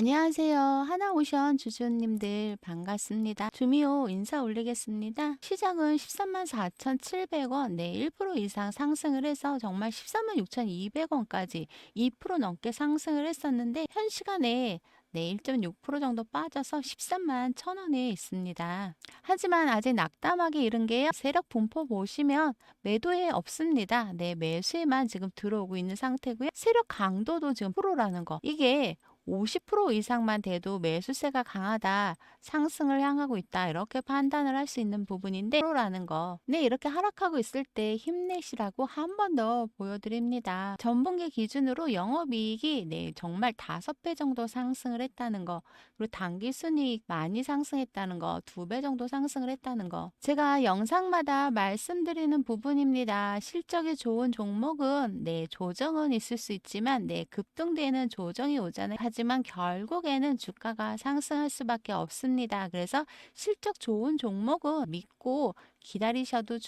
안녕하세요. 하나오션 주주님들 반갑습니다. 주미호 인사 올리겠습니다. 시장은 13만 4,700원, 네, 1% 이상 상승을 해서 정말 13만 6,200원까지 2% 넘게 상승을 했었는데 현 시간에 네, 1.6% 정도 빠져서 13만 1,000원에 있습니다. 하지만 아직 낙담하기 이른 게요. 세력 분포 보시면 매도에 없습니다. 네, 매수에만 지금 들어오고 있는 상태고요. 세력 강도도 지금 프로라는 거. 이게 50% 이상만 돼도 매수세가 강하다, 상승을 향하고 있다, 이렇게 판단을 할 수 있는 부분인데 프로라는 거. 네, 이렇게 하락하고 있을 때 힘내시라고 한 번 더 보여드립니다. 전분기 기준으로 영업이익이 네, 정말 5배 정도 상승을 했다는 거, 그리고 당기순이익 많이 상승했다는 거, 2배 정도 상승을 했다는 거. 제가 영상마다 말씀드리는 부분입니다. 실적이 좋은 종목은 네, 조정은 있을 수 있지만 네, 급등되는 조정이 오잖아요. 하지만 결국에는 주가가 상승할 수밖에 없습니다. 그래서 실적 좋은 종목은 믿고 기다리셔도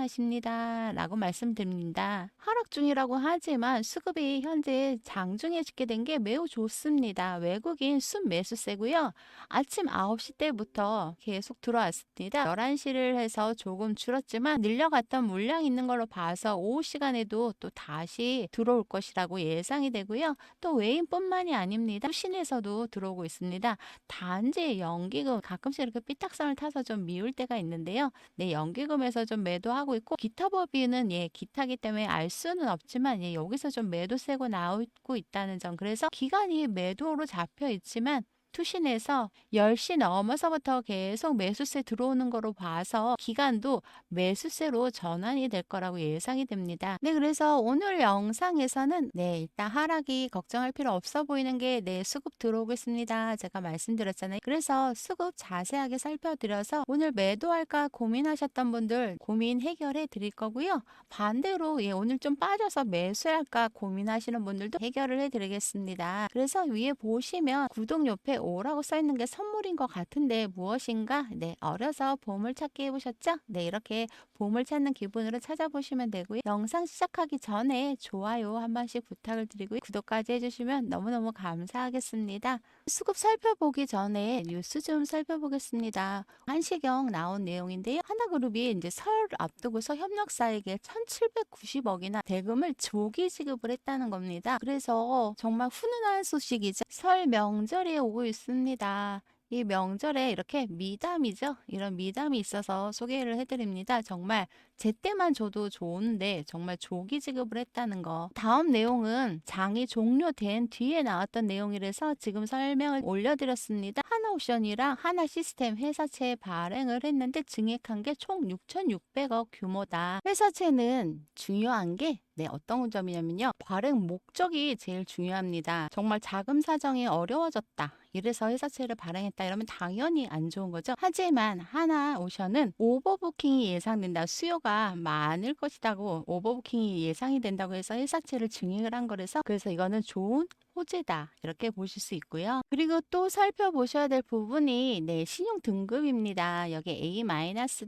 충분하십니다. 라고 말씀드립니다. 하락 중이라고 하지만 수급이 현재 장중에 짓게 된 게 매우 좋습니다. 외국인 순매수세고요. 아침 9시 때부터 계속 들어왔습니다. 11시를 해서 조금 줄었지만 늘려갔던 물량 있는 걸로 봐서 오후 시간에도 또 다시 들어올 것이라고 예상이 되고요. 또 외인뿐만이 아닙니다. 수신에서도 들어오고 있습니다. 단지 연기금 가끔씩 이렇게 삐딱선을 타서 좀 미울 때가 있는데요. 네, 연기금에서 좀 매도하고 있고 기타 법인은 기타기 때문에 알 수는 없지만 여기서 좀 매도세고 나오고 있다는 점. 그래서 기간이 매도로 잡혀 있지만 투신에서 10시 넘어서부터 계속 매수세 들어오는 거로 봐서 기간도 매수세로 전환이 될 거라고 예상이 됩니다. 네, 그래서 오늘 영상에서는 네, 일단 하락이 걱정할 필요 없어 보이는 게 네, 수급 들어오겠습니다. 제가 말씀드렸잖아요. 그래서 수급 자세하게 살펴드려서 오늘 매도할까 고민하셨던 분들 고민 해결해 드릴 거고요. 반대로 오늘 좀 빠져서 매수할까 고민하시는 분들도 해결을 해 드리겠습니다. 그래서 위에 보시면 구독 옆에 오라고 써 있는 게 선물인 것 같은데 무엇인가? 네, 어려서 보물찾기 해보셨죠? 네, 이렇게 보물 찾는 기분으로 찾아보시면 되고요. 영상 시작하기 전에 좋아요 한 번씩 부탁을 드리고요. 구독까지 해주시면 너무너무 감사하겠습니다. 수급 살펴보기 전에 뉴스 좀 살펴보겠습니다. 한시경 나온 내용인데요. 하나그룹이 이제 설 앞두고서 협력사에게 1,790억이나 대금을 조기 지급을 했다는 겁니다. 그래서 정말 훈훈한 소식이죠. 설 명절이 오고 있습니다. 이 명절에 이렇게 미담이죠. 이런 미담이 있어서 소개를 해드립니다. 정말 제때만 줘도 좋은데 정말 조기 지급을 했다는 거. 다음 내용은 장이 종료된 뒤에 나왔던 내용이라서 지금 설명을 올려드렸습니다. 하나옵션이랑 하나시스템 회사채 발행을 했는데 증액한 게 총 6,600억 규모다. 회사채는 중요한 게 네, 어떤 점이냐면요. 발행 목적이 제일 중요합니다. 정말 자금 사정이 어려워졌다, 이래서 회사채를 발행했다, 이러면 당연히 안 좋은 거죠. 하지만 하나오션은 오버부킹이 예상된다. 수요가 많을 것이라고 오버부킹이 예상이 된다고 해서 회사채를 증액을 한 거라서 그래서 이거는 좋은 호재다, 이렇게 보실 수 있고요. 그리고 또 살펴보셔야 될 부분이 네, 신용 등급입니다. 여기 A-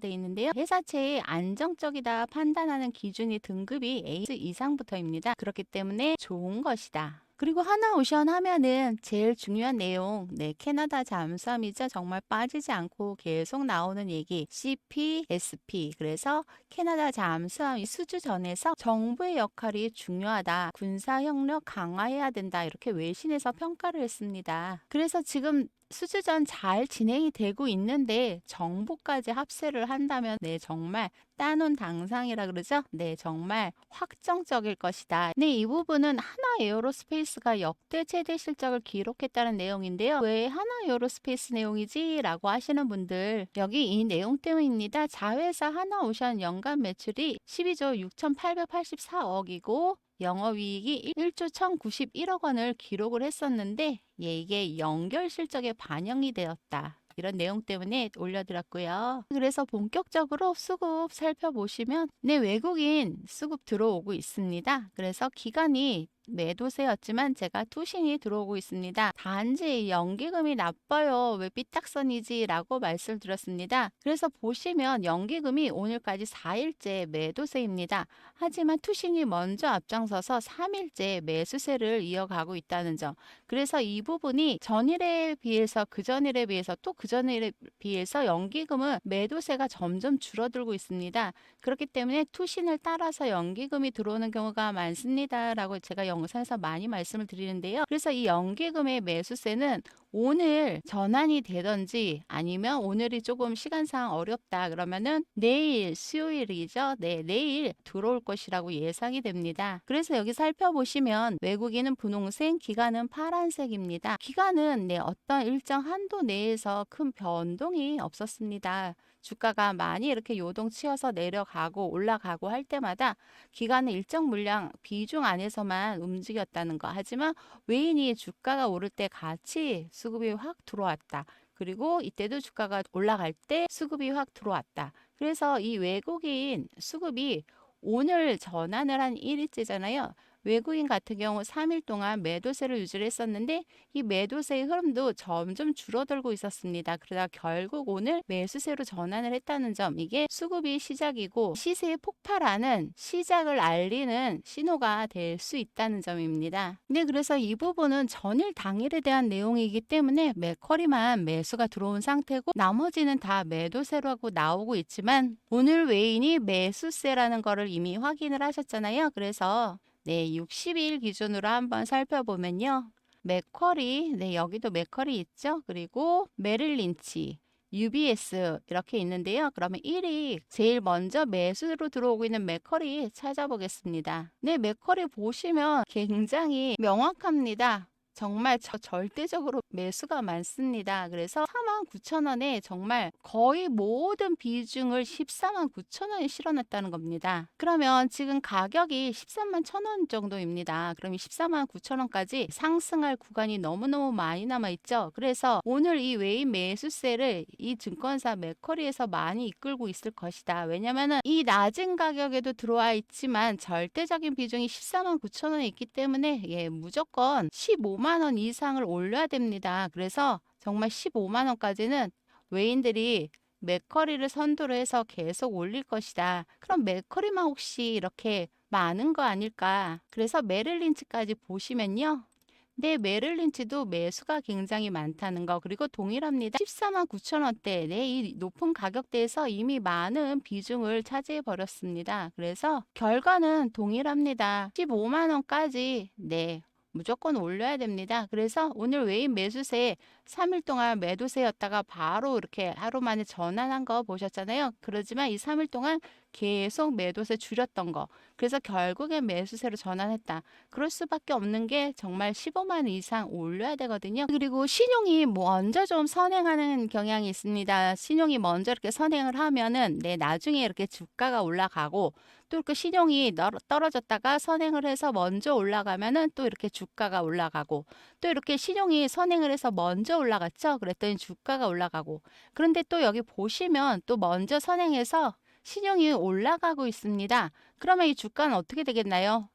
돼 있는데요. 회사채의 안정적이다 판단하는 기준이 등급이 A 이상부터입니다. 그렇기 때문에 좋은 것이다. 그리고 하나오션 하면은 제일 중요한 내용, 네, 캐나다 잠수함이죠. 정말 빠지지 않고 계속 나오는 얘기, CPSP. 그래서 캐나다 잠수함이 수주전에서 정부의 역할이 중요하다, 군사 협력 강화해야 된다, 이렇게 외신에서 평가를 했습니다. 그래서 지금 수주전 잘 진행이 되고 있는데 정부까지 합세를 한다면 네, 정말 따놓은 당상이라 그러죠. 네, 정말 확정적일 것이다. 네, 이 부분은 하나 에어로스페이스가 역대 최대 실적을 기록했다는 내용인데요. 왜 하나 에어로스페이스 내용이지? 라고 하시는 분들, 여기 이 내용 때문입니다. 자회사 하나오션 연간 매출이 12조 6,884억이고 영업이익이 1조 1,091억 원을 기록을 했었는데 이게 연결 실적에 반영이 되었다, 이런 내용 때문에 올려드렸고요. 그래서 본격적으로 수급 살펴보시면 네, 외국인 수급 들어오고 있습니다. 그래서 기간이 매도세였지만 제가 투신이 들어오고 있습니다. 단지 연기금이 나빠요. 왜 삐딱선이지? 라고 말씀을 드렸습니다. 그래서 보시면 연기금이 오늘까지 4일째 매도세입니다. 하지만 투신이 먼저 앞장서서 3일째 매수세를 이어가고 있다는 점. 그래서 이 부분이 전일에 비해서 그전일에 비해서 또 그전일에 비해서 연기금은 매도세가 점점 줄어들고 있습니다. 그렇기 때문에 투신을 따라서 연기금이 들어오는 경우가 많습니다. 라고 제가 영상에서 많이 말씀을 드리는데요. 그래서 이 연기금의 매수세는 오늘 전환이 되든지 아니면 오늘이 조금 시간상 어렵다 그러면은 내일 수요일이죠. 네, 내일 들어올 것이라고 예상이 됩니다. 그래서 여기 살펴보시면 외국인은 분홍색, 기관은 파란색입니다. 기관은 어떤 일정 한도 내에서 큰 변동이 없었습니다. 주가가 많이 이렇게 요동치어서 내려가고 올라가고 할 때마다 기관은 일정 물량 비중 안에서만 움직였다는 거. 하지만 외인이 주가가 오를 때 같이 수급이 확 들어왔다. 그리고 이때도 주가가 올라갈 때 수급이 확 들어왔다. 그래서 이 외국인 수급이 오늘 전환을 한 1일째잖아요. 외국인 같은 경우 3일 동안 매도세를 유지를 했었는데 이 매도세의 흐름도 점점 줄어들고 있었습니다. 그러다 결국 오늘 매수세로 전환을 했다는 점, 이게 수급이 시작이고 시세의 폭발하는 시작을 알리는 신호가 될 수 있다는 점입니다. 네, 그래서 이 부분은 전일 당일에 대한 내용이기 때문에 맥커리만 매수가 들어온 상태고 나머지는 다 매도세라고 나오고 있지만 오늘 외인이 매수세라는 거를 이미 확인을 하셨잖아요. 그래서 60일 기준으로 한번 살펴보면요. 맥쿼리, 여기도 맥쿼리 있죠? 그리고 메릴 린치, UBS 이렇게 있는데요. 그러면 1위 제일 먼저 매수로 들어오고 있는 맥쿼리 찾아보겠습니다. 맥쿼리 보시면 굉장히 명확합니다. 정말 절대적으로 매수가 많습니다. 그래서 49,000원에 정말 거의 모든 비중을 149,000원에 실어놨다는 겁니다. 그러면 지금 가격이 131,000원 정도입니다. 그럼 149,000원까지 상승할 구간이 너무너무 많이 남아있죠. 그래서 오늘 이 외인 매수세를 이 증권사 맥커리에서 많이 이끌고 있을 것이다. 왜냐면은 이 낮은 가격에도 들어와 있지만 절대적인 비중이 149,000원에 있기 때문에 무조건 15만 원 이상을 올려야 됩니다. 그래서 정말 15만 원까지는 외인들이 맥커리를 선두로 해서 계속 올릴 것이다. 그럼 맥커리만 혹시 이렇게 많은 거 아닐까? 그래서 메릴 린치까지 보시면요. 메릴 린치도 매수가 굉장히 많다는 거, 그리고 동일합니다. 149,000원대, 이 높은 가격대에서 이미 많은 비중을 차지해 버렸습니다. 그래서 결과는 동일합니다. 15만 원까지 무조건 올려야 됩니다. 그래서 오늘 외인 매수세 3일 동안 매도세였다가 바로 이렇게 하루 만에 전환한 거 보셨잖아요. 그러지만 이 3일 동안 계속 매도세 줄였던 거. 그래서 결국엔 매수세로 전환했다. 그럴 수밖에 없는 게 정말 15만 원 이상 올려야 되거든요. 그리고 신용이 먼저 좀 선행하는 경향이 있습니다. 신용이 먼저 이렇게 선행을 하면은 나중에 이렇게 주가가 올라가고 또 이렇게 신용이 떨어졌다가 선행을 해서 먼저 올라가면은 또 이렇게 주가가 올라가고 또 이렇게 신용이 선행을 해서 먼저 올라갔죠. 그랬더니 주가가 올라가고 그런데 또 여기 보시면 또 먼저 선행해서 신용이 올라가고 있습니다. 그러면 이 주가는 어떻게 되겠나요?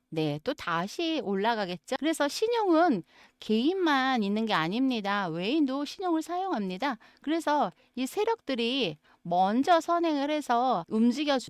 또 다시 올라가겠죠. 그래서 신용은 개인만 있는 게 아닙니다. 외인도 신용을 사용합니다. 그래서 이 세력들이 먼저 선행을 해서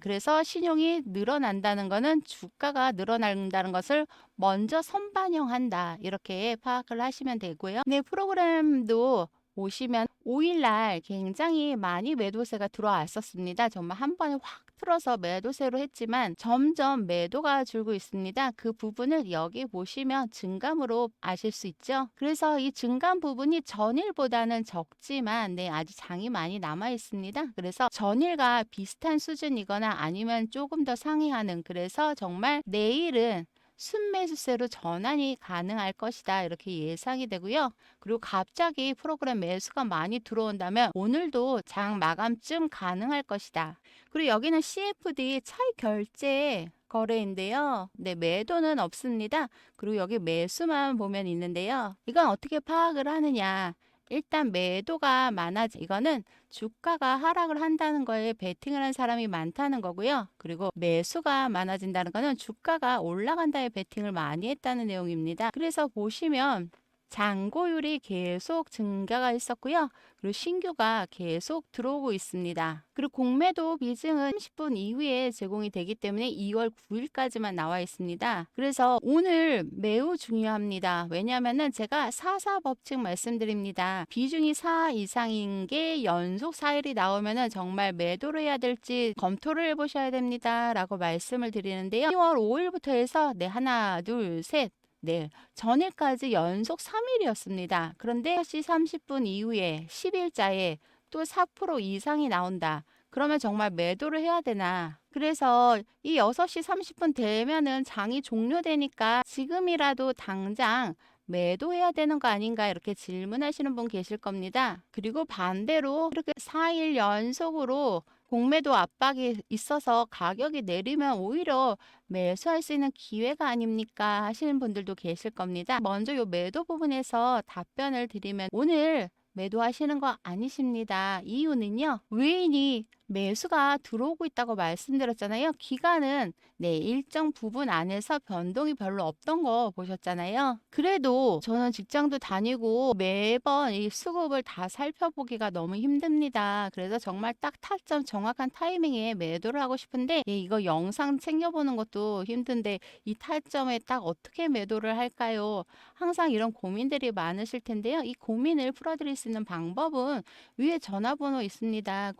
그래서 신용이 늘어난다는 것은 주가가 늘어난다는 것을 먼저 선반영한다. 이렇게 파악을 하시면 되고요. 프로그램도 보시면 5일날 굉장히 많이 매도세가 들어왔었습니다. 정말 한 번에 확 틀어서 매도세로 했지만 점점 매도가 줄고 있습니다. 그 부분을 여기 보시면 증감으로 아실 수 있죠. 그래서 이 증감 부분이 전일보다는 적지만 아직 장이 많이 남아 있습니다. 그래서 전일과 비슷한 수준이거나 아니면 조금 더 상회하는, 그래서 정말 내일은 순매수세로 전환이 가능할 것이다. 이렇게 예상이 되고요. 그리고 갑자기 프로그램 매수가 많이 들어온다면 오늘도 장 마감쯤 가능할 것이다. 그리고 여기는 CFD 차익 결제 거래인데요. 매도는 없습니다. 그리고 여기 매수만 보면 있는데요. 이건 어떻게 파악을 하느냐. 일단 매도가 많아지 이거는 주가가 하락을 한다는 거에 베팅을 한 사람이 많다는 거고요. 그리고 매수가 많아진다는 거는 주가가 올라간다에 베팅을 많이 했다는 내용입니다. 그래서 보시면 잔고율이 계속 증가가 있었고요. 그리고 신규가 계속 들어오고 있습니다. 그리고 공매도 비중은 30분 이후에 제공이 되기 때문에 2월 9일까지만 나와 있습니다. 그래서 오늘 매우 중요합니다. 왜냐하면 제가 4사 법칙 말씀드립니다. 비중이 4 이상인 게 연속 4일이 나오면 정말 매도를 해야 될지 검토를 해보셔야 됩니다. 라고 말씀을 드리는데요. 2월 5일부터 해서 네, 하나, 둘, 셋. 네, 전일까지 연속 3일이었습니다. 그런데 6시 30분 이후에 10일자에 또 4% 이상이 나온다. 그러면 정말 매도를 해야 되나? 그래서 이 6시 30분 되면은 장이 종료되니까 지금이라도 당장 매도해야 되는 거 아닌가 이렇게 질문하시는 분 계실 겁니다. 그리고 반대로 이렇게 4일 연속으로 공매도 압박이 있어서 가격이 내리면 오히려 매수할 수 있는 기회가 아닙니까 하시는 분들도 계실 겁니다. 먼저 요 매도 부분에서 답변을 드리면 오늘 매도하시는 거 아니십니다. 이유는요. 외인이 매수가 들어오고 있다고 말씀드렸잖아요. 기간은 네, 일정 부분 안에서 변동이 별로 없던 거 보셨잖아요. 그래도 저는 직장도 다니고 매번 이 수급을 다 살펴보기가 너무 힘듭니다. 그래서 정말 딱 타점 정확한 타이밍에 매도를 하고 싶은데 예, 이거 영상 챙겨보는 것도 힘든데 이 타점에 딱 어떻게 매도를 할까요? 항상 이런 고민들이 많으실 텐데요. 이 고민을 풀어드릴 수 있는 방법은 위에 전화번호 있습니다.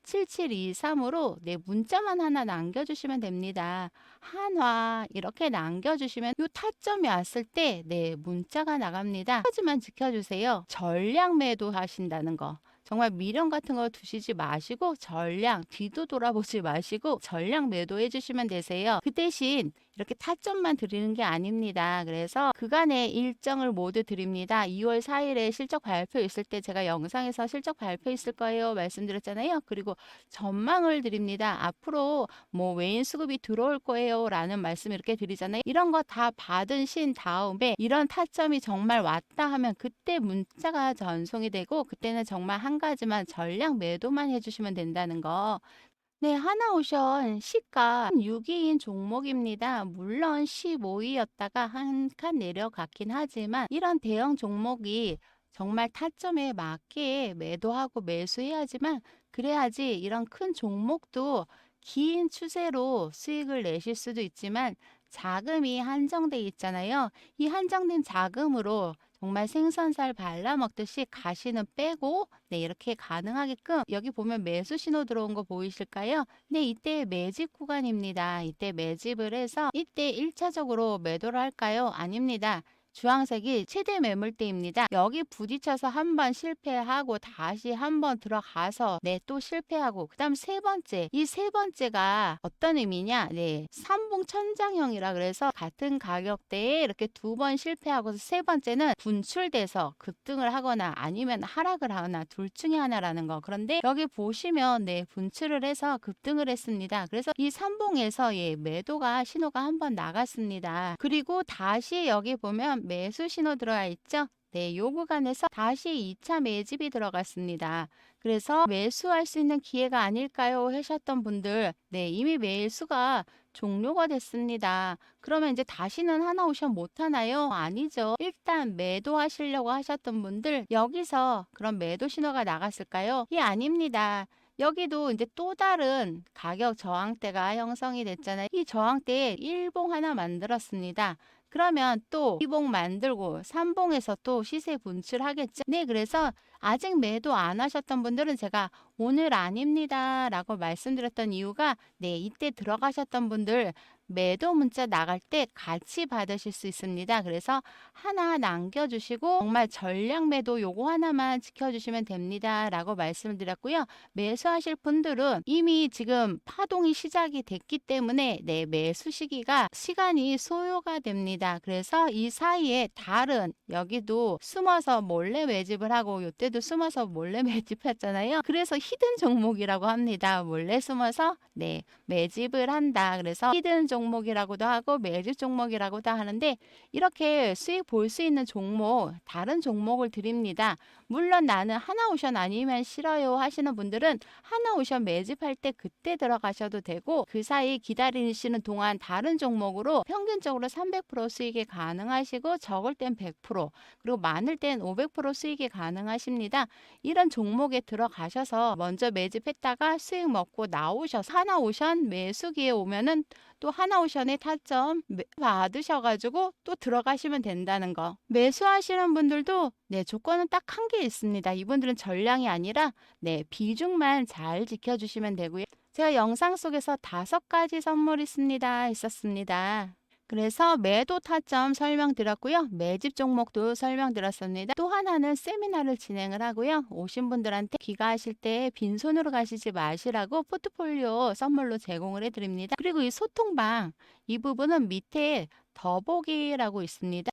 010-675-7723으로 네, 문자만 하나 남겨주시면 됩니다. 한화 이렇게 남겨주시면 요 타점이 왔을 때 네, 문자가 나갑니다. 하지만 지켜주세요. 전량 매도 하신다는 거. 정말 미련 같은 거 두시지 마시고 전량 뒤도 돌아보지 마시고 전량 매도해 주시면 되세요. 그 대신 이렇게 타점만 드리는 게 아닙니다. 그래서 그간의 일정을 모두 드립니다. 2월 4일에 실적 발표 있을 때 제가 영상에서 실적 발표 있을 거예요 말씀드렸잖아요. 그리고 전망을 드립니다. 앞으로 뭐 외인 수급이 들어올 거예요 라는 말씀 이렇게 드리잖아요. 이런 거 다 받으신 다음에 이런 타점이 정말 왔다 하면 그때 문자가 전송이 되고 그때는 정말 한 가지만 전량 매도만 해주시면 된다는 거. 네, 하나오션 시가 6위인 종목입니다. 물론 15위였다가 한 칸 내려갔긴 하지만 이런 대형 종목이 정말 타점에 맞게 매도하고 매수해야지만 그래야지 이런 큰 종목도 긴 추세로 수익을 내실 수도 있지만 자금이 한정돼 있잖아요. 이 한정된 자금으로 정말 생선살 발라 먹듯이 가시는 빼고 네, 이렇게 가능하게끔 여기 보면 매수 신호 들어온 거 보이실까요? 네, 이때 매집 구간입니다. 이때 매집을 해서 이때 1차적으로 매도를 할까요? 아닙니다. 주황색이 최대 매물대입니다. 여기 부딪혀서 한번 실패하고 다시 한번 들어가서 네, 또 실패하고 그다음 세 번째. 이 세 번째가 어떤 의미냐? 네. 삼봉 천장형이라 그래서 같은 가격대에 이렇게 두 번 실패하고 세 번째는 분출돼서 급등을 하거나 아니면 하락을 하거나 둘 중에 하나라는 거. 그런데 여기 보시면 네, 분출을 해서 급등을 했습니다. 그래서 이 삼봉에서 예, 매도가 신호가 한번 나갔습니다. 그리고 다시 여기 보면 매수 신호 들어와 있죠? 네, 요 구간에서 다시 2차 매집이 들어갔습니다. 그래서 매수할 수 있는 기회가 아닐까요? 하셨던 분들, 네, 이미 매수가 종료가 됐습니다. 그러면 이제 다시는 하나오션 못 하나요? 아니죠. 일단 매도하시려고 하셨던 분들, 여기서 그런 매도 신호가 나갔을까요? 예, 아닙니다. 여기도 이제 또 다른 가격 저항대가 형성이 됐잖아요. 이 저항대에 1봉 하나 만들었습니다. 그러면 또 2봉 만들고 3봉에서 또 시세 분출하겠죠. 네, 그래서 아직 매도 안 하셨던 분들은 제가 오늘 아닙니다 라고 말씀드렸던 이유가 네, 이때 들어가셨던 분들 매도 문자 나갈 때 같이 받으실 수 있습니다. 그래서 하나 남겨주시고 정말 전량 매도 요거 하나만 지켜주시면 됩니다 라고 말씀을 드렸고요. 매수하실 분들은 이미 지금 파동이 시작이 됐기 때문에 네, 매수 시기가 시간이 소요가 됩니다. 그래서 이 사이에 다른 여기도 숨어서 몰래 매집을 하고 이때도 숨어서 몰래 매집했잖아요. 그래서 히든 종목이라고 합니다. 몰래 숨어서 네, 매집을 한다. 그래서 히든 종목 종목이라고도 하고 매집 종목이라고도 하는데 이렇게 수익 볼 수 있는 종목, 다른 종목을 드립니다. 물론 나는 하나오션 아니면 싫어요 하시는 분들은 하나오션 매집할 때 그때 들어가셔도 되고 그 사이 기다리시는 동안 다른 종목으로 평균적으로 300% 수익이 가능하시고 적을 땐 100% 그리고 많을 땐 500% 수익이 가능하십니다. 이런 종목에 들어가셔서 먼저 매집했다가 수익 먹고 나오셔서 하나오션 매수기에 오면은 또 하나오션의 타점 받으셔가지고 또 들어가시면 된다는 거. 매수하시는 분들도 네, 조건은 딱 한 개 있습니다. 이분들은 전량이 아니라 네, 비중만 잘 지켜주시면 되고요. 제가 영상 속에서 5가지 선물 있습니다 했었습니다. 그래서 매도 타점 설명드렸고요. 매집 종목도 설명드렸습니다. 또 하나는 세미나를 진행을 하고요. 오신 분들한테 귀가하실 때 빈손으로 가시지 마시라고 포트폴리오 선물로 제공을 해드립니다. 그리고 이 소통방 이 부분은 밑에 더보기라고 있습니다.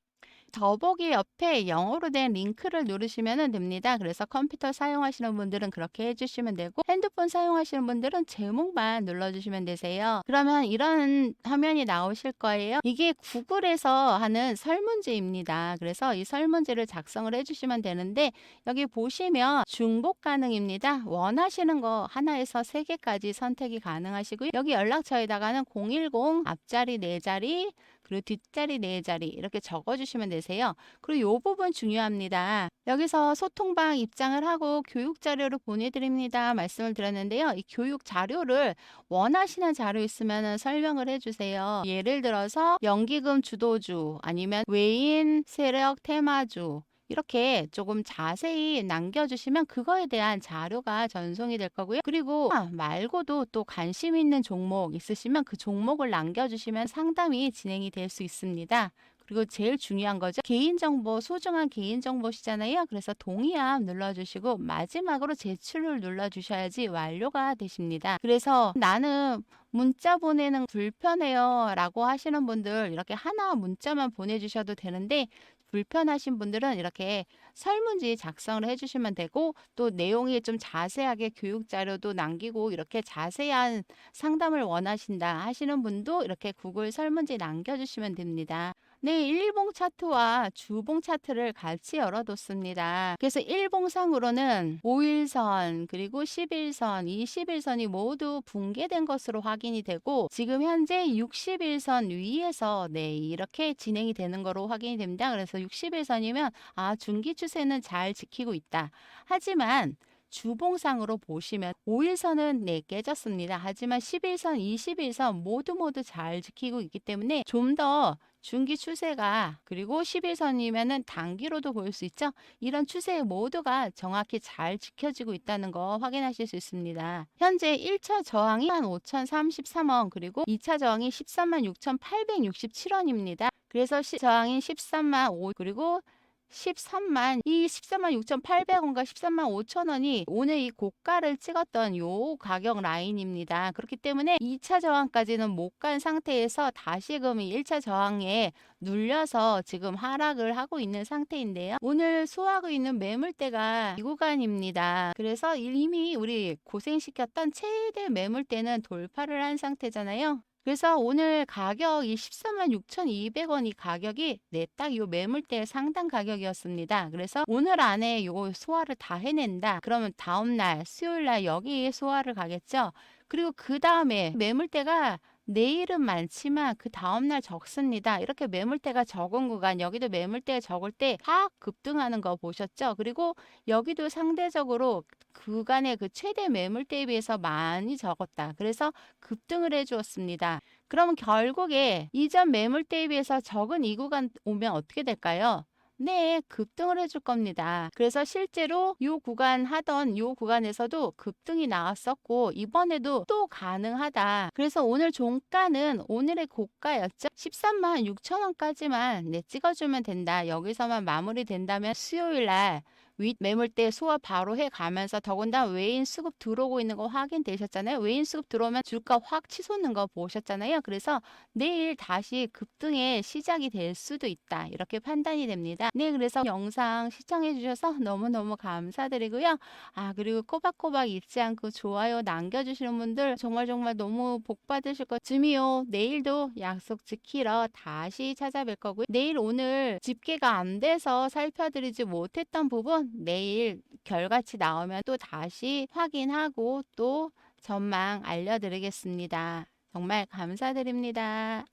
더보기 옆에 영어로 된 링크를 누르시면 됩니다. 그래서 컴퓨터 사용하시는 분들은 그렇게 해주시면 되고 핸드폰 사용하시는 분들은 제목만 눌러주시면 되세요. 그러면 이런 화면이 나오실 거예요. 이게 구글에서 하는 설문지입니다. 그래서 이 설문지를 작성을 해주시면 되는데 여기 보시면 중복 가능입니다. 원하시는 거 하나에서 3개까지 선택이 가능하시고요. 여기 연락처에다가는 010 앞자리 4자리 그리고 뒷자리 4자리 이렇게 적어주시면 되세요. 그리고 이 부분 중요합니다. 여기서 소통방 입장을 하고 교육 자료를 보내드립니다. 말씀을 드렸는데요. 이 교육 자료를 원하시는 자료 있으면 설명을 해주세요. 예를 들어서 연기금 주도주 아니면 외인 세력 테마주 이렇게 조금 자세히 남겨주시면 그거에 대한 자료가 전송이 될 거고요. 그리고 말고도 또 관심 있는 종목 있으시면 그 종목을 남겨주시면 상담이 진행이 될 수 있습니다. 그리고 제일 중요한 거죠. 개인정보, 소중한 개인정보시잖아요. 그래서 동의함 눌러주시고 마지막으로 제출을 눌러주셔야지 완료가 되십니다. 그래서 나는 문자 보내는 불편해요 라고 하시는 분들 이렇게 하나 문자만 보내주셔도 되는데 불편하신 분들은 이렇게 설문지 작성을 해주시면 되고 또 내용이 좀 자세하게 교육 자료도 남기고 이렇게 자세한 상담을 원하신다 하시는 분도 이렇게 구글 설문지 남겨주시면 됩니다. 네, 일봉 차트와 주봉 차트를 같이 열어뒀습니다. 그래서 일봉상으로는 5일선 그리고 11선, 21선이 모두 붕괴된 것으로 확인이 되고 지금 현재 61선 위에서 네, 이렇게 진행이 되는 거로 확인이 됩니다. 그래서 61선이면 중기 추세는 잘 지키고 있다. 하지만 주봉상으로 보시면 5일선은 네, 깨졌습니다. 하지만 11선, 21선 모두 잘 지키고 있기 때문에 좀 더 중기 추세가 그리고 11선이면은 단기로도 볼 수 있죠. 이런 추세 모두가 정확히 잘 지켜지고 있다는 거 확인하실 수 있습니다. 현재 1차 저항이 15,033원 그리고 2차 저항이 136,867원입니다. 그래서 저항인 13만 5 그리고 13만 6,800원과 13만 5천원이 오늘 이 고가를 찍었던 요 가격 라인입니다. 그렇기 때문에 2차 저항까지는 못 간 상태에서 다시금 1차 저항에 눌려서 지금 하락을 하고 있는 상태인데요. 오늘 소화하고 있는 매물대가 이 구간입니다. 그래서 이미 우리 고생시켰던 최대 매물대는 돌파를 한 상태잖아요. 그래서 오늘 가격이 14만 6,200원이 가격이 네, 딱 요 매물대 상단 가격이었습니다. 그래서 오늘 안에 요 소화를 다 해낸다. 그러면 다음날 수요일날 여기 소화를 가겠죠. 그리고 그 다음에 매물대가 내일은 많지만 그 다음날 적습니다. 이렇게 매물대가 적은 구간 여기도 매물대가 적을 때 확 급등하는 거 보셨죠? 그리고 여기도 상대적으로 구간의 그 최대 매물대에 비해서 많이 적었다. 그래서 급등을 해주었습니다. 그럼 결국에 이전 매물대에 비해서 적은 이 구간 오면 어떻게 될까요? 네, 급등을 해줄 겁니다. 그래서 실제로 이 구간 하던 이 구간에서도 급등이 나왔었고 이번에도 또 가능하다. 그래서 오늘 종가는 오늘의 고가였죠. 13만 6천원까지만 네, 찍어주면 된다. 여기서만 마무리된다면 수요일날 윗 매물대 소화 바로 해 가면서 더군다나 외인 수급 들어오고 있는 거 확인되셨잖아요. 외인 수급 들어오면 주가 확 치솟는 거 보셨잖아요. 그래서 내일 다시 급등의 시작이 될 수도 있다. 이렇게 판단이 됩니다. 네, 그래서 영상 시청해 주셔서 너무너무 감사드리고요. 그리고 꼬박꼬박 잊지 않고 좋아요 남겨주시는 분들 정말 정말 너무 복 받으실 것. 주미요, 내일도 약속 지키러 다시 찾아뵐 거고요. 내일 오늘 집계가 안 돼서 살펴드리지 못했던 부분 내일 결과치 나오면 또 다시 확인하고 또 전망 알려드리겠습니다. 정말 감사드립니다.